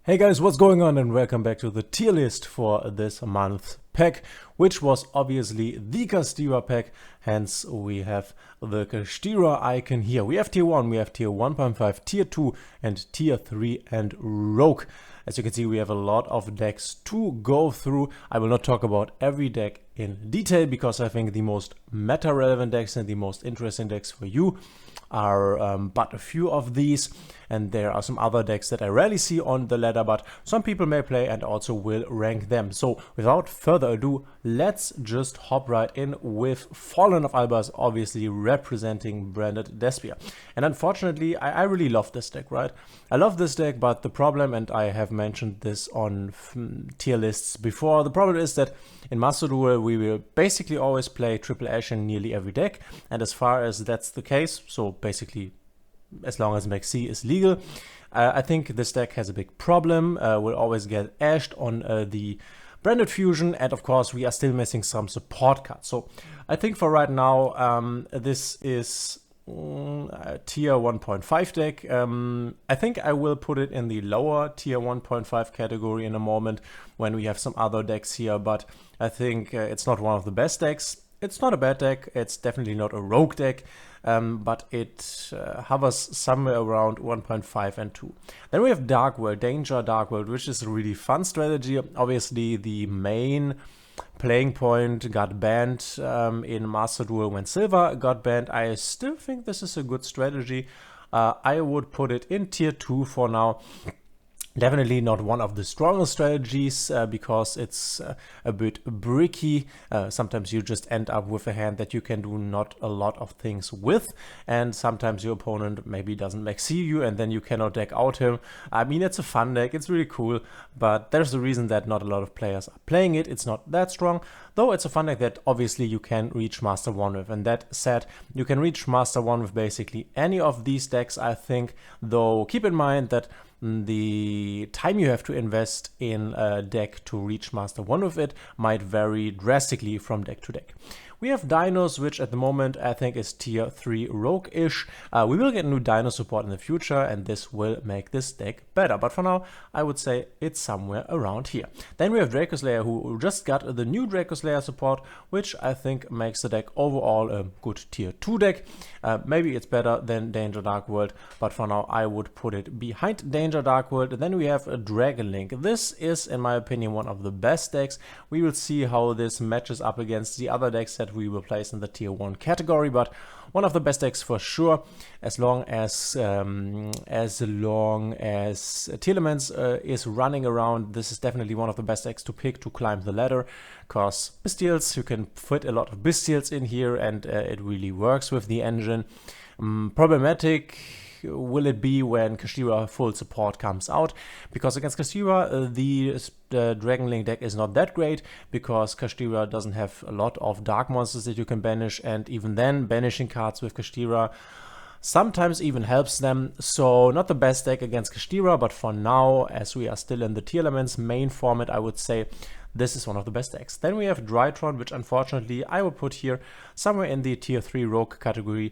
Hey guys, what's going on, and welcome back to the tier list for this month's pack, which was obviously the Kashtira pack. Hence we have the Kashtira icon here. We have tier 1, we have tier 1.5, tier 2 and tier 3 and Rogue. As you can see, we have a lot of decks to go through. I will not talk about every deck in detail because I think the most meta relevant decks and the most interesting decks for you are but a few of these, and there are some other decks that I rarely see on the ladder, but some people may play and also will rank them. So without further ado, let's just hop right in with Fallen of Albaz, obviously representing Branded Despia. And unfortunately, I really love this deck, right? I love this deck, but the problem, and I have mentioned this on tier lists before, the problem is that in Master Duel we will basically always play Triple Ash in nearly every deck, and as far as that's the case, so basically as long as Mech C is legal, I think this deck has a big problem. We'll always get ashed on the Branded Fusion, and of course we are still missing some support cards. So I think for right now this is a tier 1.5 deck. I think I will put it in the lower tier 1.5 category in a moment when we have some other decks here, but I think it's not one of the best decks. It's not a bad deck, it's definitely not a rogue deck, but it hovers somewhere around 1.5 and 2. Then we have Dark World, Danger Dark World, which is a really fun strategy. Obviously the main playing point got banned in Master Duel when Silver got banned. I still think this is a good strategy. I would put it in tier 2 for now. Definitely not one of the strongest strategies because it's a bit bricky. Sometimes you just end up with a hand that you can do not a lot of things with, and sometimes your opponent maybe doesn't Mech C you and then you cannot deck out him. I mean, it's a fun deck, it's really cool, but there's a reason that not a lot of players are playing it. It's not that strong, though it's a fun deck that obviously you can reach Master 1 with, and that said, you can reach Master 1 with basically any of these decks, I think, though keep in mind that the time you have to invest in a deck to reach Master 1 with it might vary drastically from deck to deck. We have Dinos, which at the moment I think is tier 3 rogue-ish. We will get new Dino support in the future, and this will make this deck better. But for now, I would say it's somewhere around here. Then we have Draco Slayer, who just got the new Draco Slayer support, which I think makes the deck overall a good tier 2 deck. Maybe it's better than Danger Dark World, but for now I would put it behind Danger Dark World. And then we have a Dragon Link. This is, in my opinion, one of the best decks. We will see how this matches up against the other decks that we will place in the tier 1 category, but one of the best decks for sure, as long as Tearlaments is running around. This is definitely one of the best decks to pick to climb the ladder, because Bestials, you can fit a lot of Bestials in here, and it really works with the engine. Problematic will it be when Kashtira full support comes out, because against Kashtira the Dragon Link deck is not that great, because Kashtira doesn't have a lot of dark monsters that you can banish, and even then banishing cards with Kashtira sometimes even helps them. So not the best deck against Kashtira, but for now, as we are still in the Tearlaments main format, I would say this is one of the best decks. Then we have Drytron, which unfortunately I would put here somewhere in the tier 3 rogue category.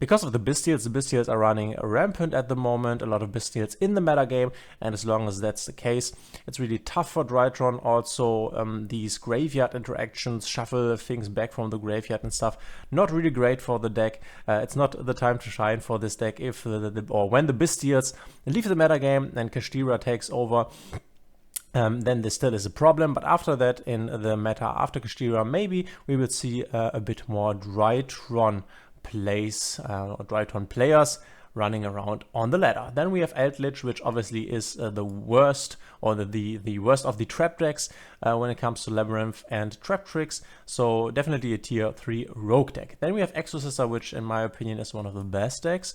Because of the Bestials are running rampant at the moment, a lot of Bestials in the meta game, and as long as that's the case, it's really tough for Drytron. Also, these graveyard interactions, shuffle things back from the graveyard and stuff, not really great for the deck. It's not the time to shine for this deck if or when the Bestials leave the meta game and Kashtira takes over. Then this still is a problem, but after that, in the meta after Kashtira, maybe we will see a bit more Drytron Drytron players running around on the ladder. Then we have Eldlich, which obviously is the worst, or the worst of the trap decks when it comes to Labyrinth and trap tricks, so definitely a tier 3 rogue deck. Then we have Exosister, which in my opinion is one of the best decks.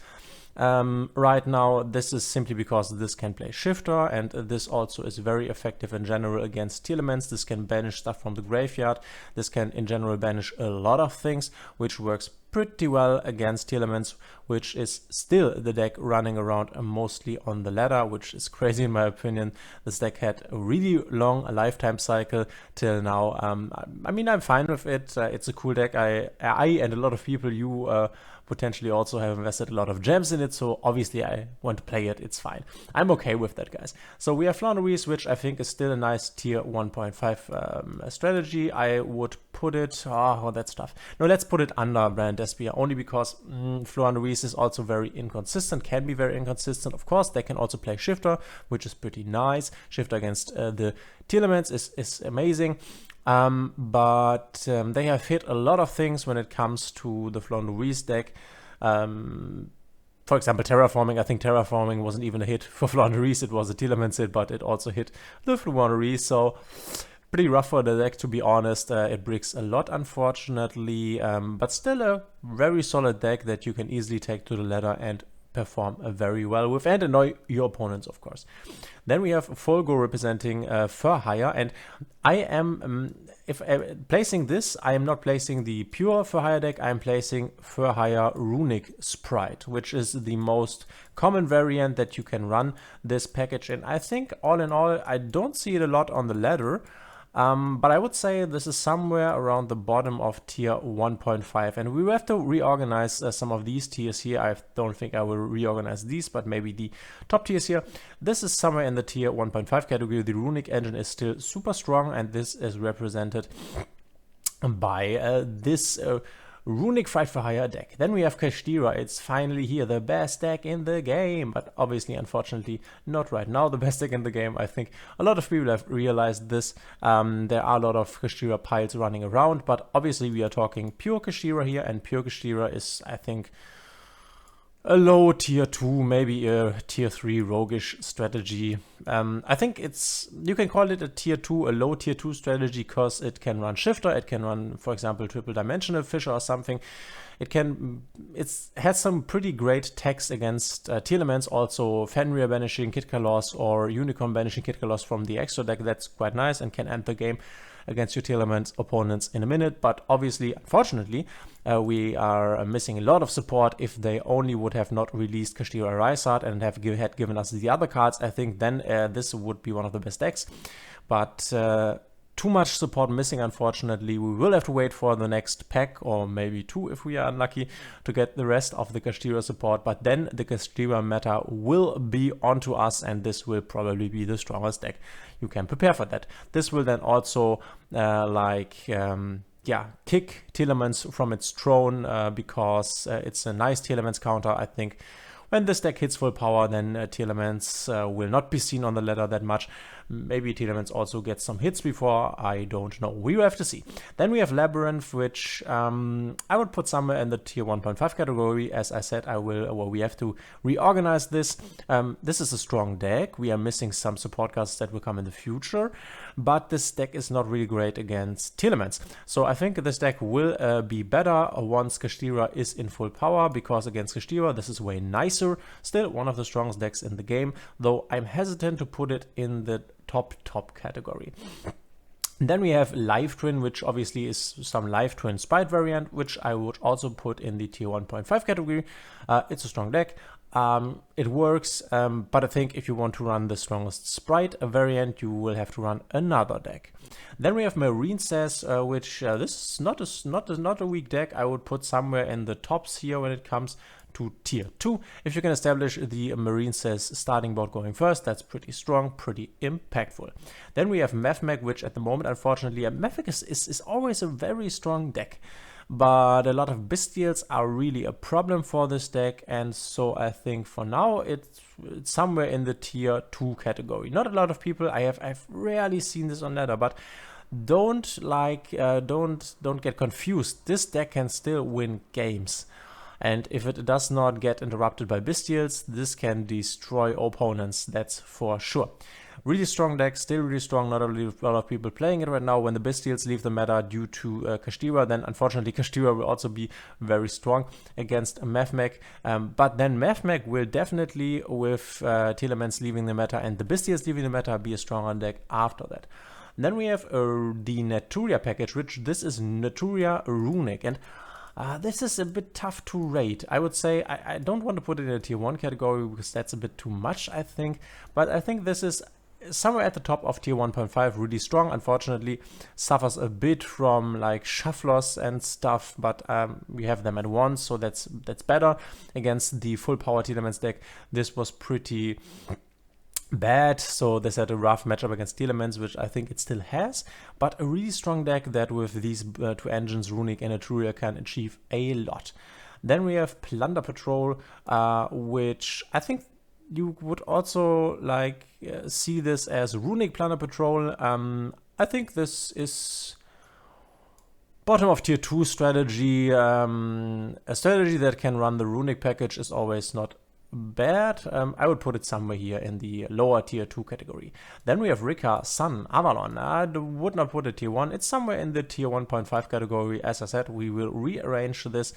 Right now, this is simply because this can play Shifter, and this also is very effective in general against Tearlaments. This can banish stuff from the graveyard. This can in general banish a lot of things, which works pretty well against Tearlaments, which is still the deck running around mostly on the ladder, which is crazy in my opinion. This deck had a really long lifetime cycle till now. I mean, I'm fine with it. It's a cool deck. I and a lot of people, you potentially also have invested a lot of gems in it, so obviously I want to play it, it's fine. I'm okay with that, guys. So we have Floowandereeze, which I think is still a nice tier 1.5 strategy. I would put it, oh, that's tough. No, let's put it under Brand Despia, only because Floowandereeze is also very inconsistent, can be very inconsistent. Of course, they can also play Shifter, which is pretty nice. Shifter against the Tearlaments is amazing. But they have hit a lot of things when it comes to the Floowandereeze deck. For example, Terraforming. I think Terraforming wasn't even a hit for Floowandereeze. It was a Tearlaments hit, but it also hit the Floowandereeze. So pretty rough for the deck, to be honest. It bricks a lot, unfortunately, but still a very solid deck that you can easily take to the ladder and perform very well with and annoy your opponents, of course. Then we have Folgo representing Fur Hire, and I am, placing this, I am not placing the pure Fur Hire deck, I am placing Fur Hire Runic Spright, which is the most common variant that you can run this package in. I think all in all, I don't see it a lot on the ladder. But I would say this is somewhere around the bottom of tier 1.5, and we will have to reorganize some of these tiers here. I don't think I will reorganize these, but maybe the top tiers here. This is somewhere in the tier 1.5 category. The Runic engine is still super strong, and this is represented by this Runic Fight for Hire deck. Then we have Kashtira. It's finally here, the best deck in the game, but obviously, unfortunately, not right now the best deck in the game. I think a lot of people have realized this. There are a lot of Kashtira piles running around, but obviously we are talking pure Kashtira here, and pure Kashtira is, I think, a low tier 2, maybe a tier 3 roguish strategy. I think you can call it a tier 2, a low tier 2 strategy, because it can run Shifter, it can run, for example, triple dimensional Fisher or something. It has some pretty great techs against Tearlaments, also Fenrir banishing Kit Kalos or Unicorn banishing Kit Kalos from the extra deck. That's quite nice and can end the game against your Tearlaments opponents in a minute. But obviously, unfortunately, we are missing a lot of support. If they only would have not released Kashtira Rysart and had given us the other cards, I think then this would be one of the best decks. But too much support missing, unfortunately. We will have to wait for the next pack, or maybe 2 if we are unlucky, to get the rest of the Kashtira support. But then the Kashtira meta will be onto us, and this will probably be the strongest deck. You can prepare for that. This will then also kick Tearlaments from its throne, because it's a nice Tearlaments counter. I think when this deck hits full power, then Tearlaments will not be seen on the ladder that much. Maybe Tearlaments also get some hits before, I don't know. We will have to see. Then we have Labyrinth, which I would put somewhere in the tier 1.5 category. As I said, we have to reorganize this. This is a strong deck. We are missing some support cards that will come in the future, but this deck is not really great against Tearlaments. So I think this deck will be better once Kashtira is in full power, because against Kashtira this is way nicer. Still one of the strongest decks in the game, though I'm hesitant to put it in the top category. And then we have Live Twin, which obviously is some Live Twin Spright variant, which I would also put in the tier 1.5 category. It's a strong deck. It works, but I think if you want to run the strongest Spright variant, you will have to run another deck. Then we have Marine Says, which this is not a weak deck. I would put somewhere in the tops here when it comes to tier 2. If you can establish the Marine Says starting board going first, that's pretty strong, pretty impactful. Then we have Mathmech, which at the moment, unfortunately, Mathmech is always a very strong deck, but a lot of Bestials are really a problem for this deck, and so I think for now it's somewhere in the tier 2 category. Not a lot of people, I've rarely seen this on ladder, but don't get confused. This deck can still win games. And if it does not get interrupted by Bestials, this can destroy opponents, that's for sure. Really strong deck, still really strong, not a lot of people playing it right now. When the Bestials leave the meta due to Kashtira, then unfortunately Kashtira will also be very strong against Mathmech. But then Mathmech will definitely, with Tearlaments leaving the meta and the Bestials leaving the meta, be a stronger deck after that. And then we have the Naturia package, which this is Naturia Runic, and this is a bit tough to rate. I would say I don't want to put it in a tier 1 category because that's a bit too much, I think. But I think this is somewhere at the top of tier 1.5, really strong. Unfortunately, suffers a bit from like shufflers and stuff, but we have them at once, so that's better. Against the full power Tearlaments deck, this was pretty bad, so this had a rough matchup against Tearlaments, which I think it still has, but a really strong deck that with these two engines, Runic and Naturia, can achieve a lot. Then we have Plunder Patrol, which I think you would also like see this as Runic Plunder Patrol. I think this is bottom of tier 2 strategy. A strategy that can run the Runic package is always not bad. I would put it somewhere here in the lower tier 2 category. Then we have Rika, Sun, Avalon. I would not put it tier 1. It's somewhere in the tier 1.5 category. As I said, we will rearrange this.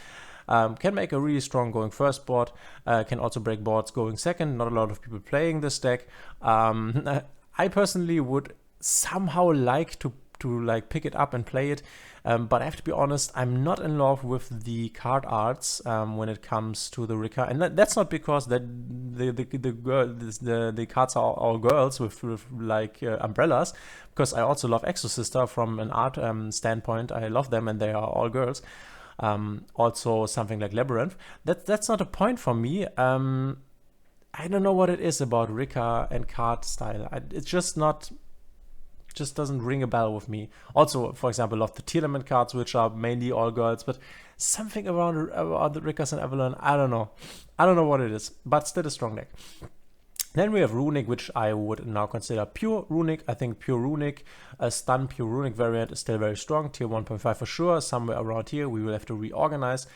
Can make a really strong going first board, can also break boards going second. Not a lot of people playing this deck. I personally would somehow like to like pick it up and play it, but I have to be honest, I'm not in love with the card arts when it comes to the Rika, and that's not because that the cards are all girls with like umbrellas, because I also love Exosister from an art standpoint. I love them and they are all girls. Also something like Labyrinth. That's not a point for me. I don't know what it is about Rika and card style. It's just not. Just doesn't ring a bell with me. Also, for example, love the Tearlament cards, which are mainly all girls, but something around the Rikas and Avalon, I don't know. I don't know what it is, but still a strong deck. Then we have Runic, which I would now consider pure Runic. I think pure Runic, a stun pure Runic variant is still very strong. Tier 1.5 for sure, somewhere around here. We will have to reorganize.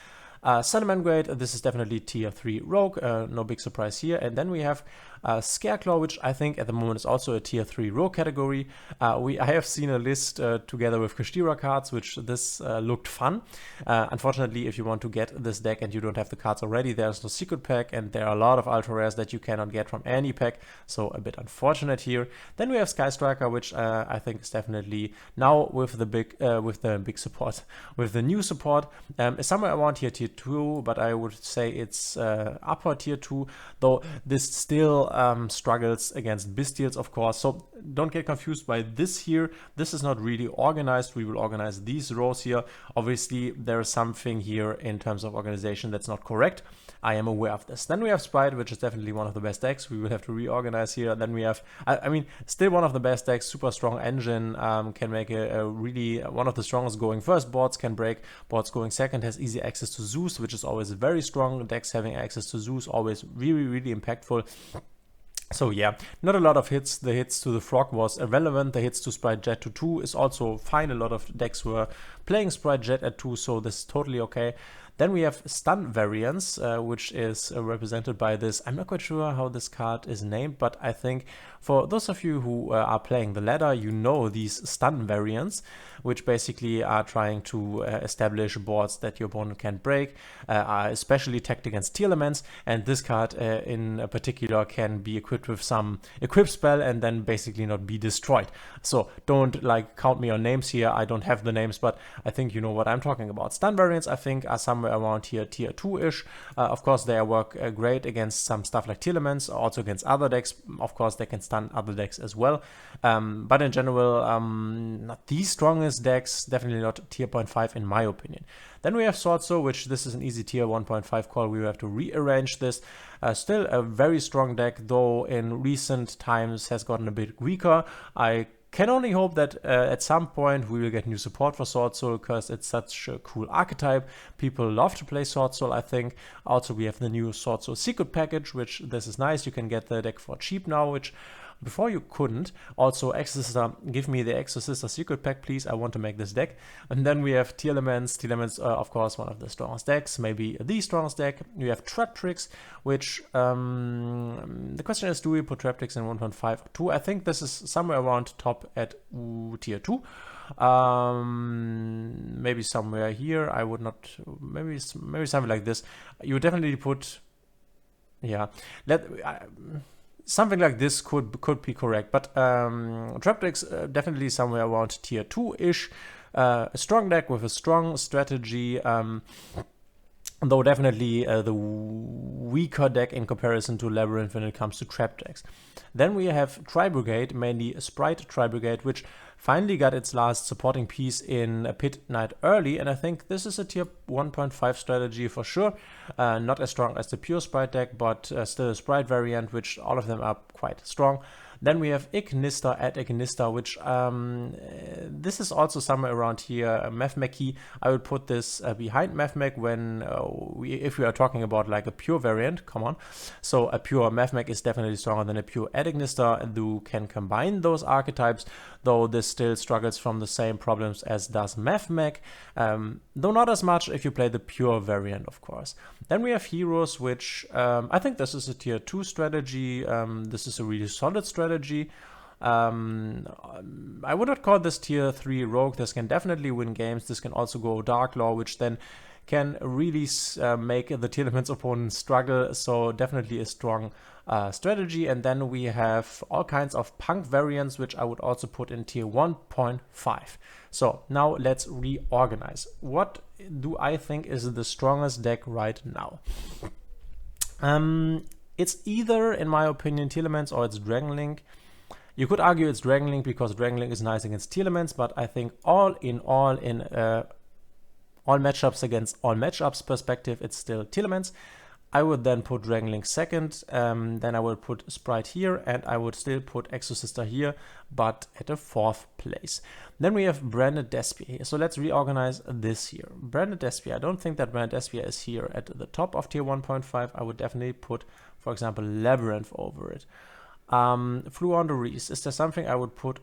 Sentiment Grade, this is definitely tier 3 Rogue, no big surprise here. And then we have Scareclaw, which I think at the moment is also a tier 3 Rogue category. I have seen a list together with Kashtira cards, which this looked fun. Unfortunately, if you want to get this deck and you don't have the cards already, there's no secret pack, and there are a lot of ultra rares that you cannot get from any pack, so a bit unfortunate here. Then we have Sky Striker, which I think is definitely now with the big support, with the new support, is somewhere around here tier 2, but I would say it's upper tier 2, though this still struggles against Bestials, of course. So don't get confused by this here. This is not really organized. We will organize these rows here. Obviously, there is something here in terms of organization that's not correct. I am aware of this. Then we have Spright, which is definitely one of the best decks. We will have to reorganize here. Then we have, I mean, still one of the best decks, super strong engine, can make a really one of the strongest going first boards, can break boards going second, has easy access to Zeus, which is always very strong. Decks having access to Zeus, always really, really impactful. So yeah, not a lot of hits. The hits to the Frog was irrelevant. The hits to Spright Jet to 2 is also fine. A lot of decks were playing Spright Jet at 2, so this is totally okay. Then we have stun variants, which is represented by this. I'm not quite sure how this card is named, but I think for those of you who are playing the ladder, you know these stun variants, which basically are trying to establish boards that your opponent can't break, are especially tagged against Tearlaments, and this card in particular can be equipped with some equip spell and then basically not be destroyed. So don't like count me on names here. I don't have the names, but I think you know what I'm talking about. Stun variants, I think, are somewhere around here tier 2-ish. Of course, they work great against some stuff like Tearlaments, also against other decks. Of course, they can stun other decks as well. But in general, not the strongest decks, definitely not tier 0.5 in my opinion. Then we have Swordso, which this is an easy tier 1.5 call. We will have to rearrange this. Still a very strong deck, though in recent times has gotten a bit weaker. I can only hope that at some point we will get new support for Sword Soul, because it's such a cool archetype. People love to play Sword Soul, I think. Also, we have the new Sword Soul secret package, which this is nice. You can get the deck for cheap now, which before you couldn't. Also, Exosister, give me the Exosister secret pack, please. I want to make this deck. And then we have Tearlaments. Tearlaments, of course, one of the strongest decks, maybe the strongest deck. We have Trap Tricks, which the question is, do we put Trap Tricks in 1.5 or 2? I think this is somewhere around top at tier 2. Maybe somewhere here. I would not. Maybe something like this. You would definitely put. Yeah. Something like this could be correct, but Trap Tricks definitely somewhere around tier 2-ish. A strong deck with a strong strategy. though definitely the weaker deck in comparison to Labyrinth when it comes to trap decks. Then we have Tri-Brigade, mainly Spright Tri-Brigade, which finally got its last supporting piece in a Pit Night early, and I think this is a tier 1.5 strategy for sure. Not as strong as the pure Spright deck, but still a Spright variant, which all of them are quite strong. Then we have Ignister at Ignister, which this is also somewhere around here, Mathmech. I would put this behind Mathmech when if we are talking about like a pure variant, come on. So a pure Mathmech is definitely stronger than a pure at Ignister, and you can combine those archetypes, though this still struggles from the same problems as does Mathmech, though not as much if you play the pure variant, of course. Then we have Heroes, which I think this is a tier 2 strategy. This is a really solid strategy. I would not call this tier 3 rogue. This can definitely win games. This can also go Dark Law, which then can really make the Tearlaments opponent struggle. So definitely a strong strategy. And then we have all kinds of punk variants, which I would also put in tier 1.5. So now let's reorganize. What do I think is the strongest deck right now? It's either, in my opinion, Tearlaments or it's Dragonlink. You could argue it's Dragonlink because Dragonlink is nice against Tearlaments, but I think all matchups against all matchups perspective, it's still Tearlaments. I would then put Dragonlink second, then I would put Spright here, and I would still put Exosister here, but at a 4th place. Then we have Branded Despia here, so let's reorganize this here. Branded Despia, I don't think that Branded Despia is here at the top of tier 1.5. I would definitely put, for example, Labyrinth over it. Floowandereeze, is there something I would put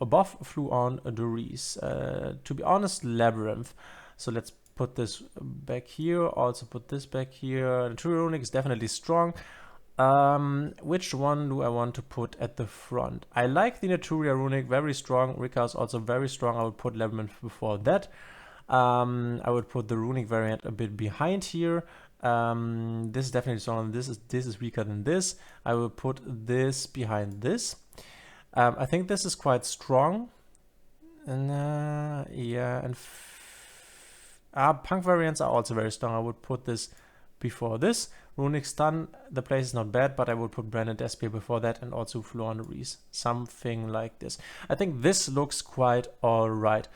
above Floowandereeze? To be honest, Labyrinth. So let's put this back here, also put this back here. Naturia Runic is definitely strong. Which one do I want to put at the front? I like the Naturia Runic, very strong. Rika is also very strong. I would put Labyrinth before that. I would put the Runic variant a bit behind here. This is definitely stronger than this. This is weaker than this. I will put this behind this. I think this is quite strong. And yeah, and punk variants are also very strong. I would put this before this. Runic Stun, the place is not bad, but I would put Branded Despia before that, and also Floowandereeze. Something like this. I think this looks quite alright.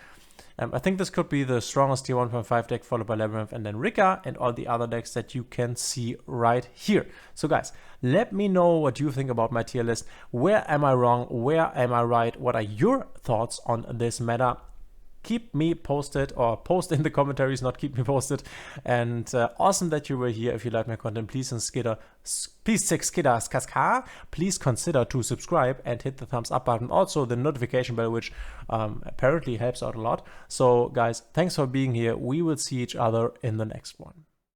I think this could be the strongest tier 1.5 deck, followed by Labyrinth and then Rika and all the other decks that you can see right here. So guys, let me know what you think about my tier list. Where am I wrong? Where am I right? What are your thoughts on this meta? Keep me posted, or post in the commentaries, not keep me posted. And awesome that you were here. If you like my content, please consider to subscribe and hit the thumbs up button. Also the notification bell, which apparently helps out a lot. So guys, thanks for being here. We will see each other in the next one.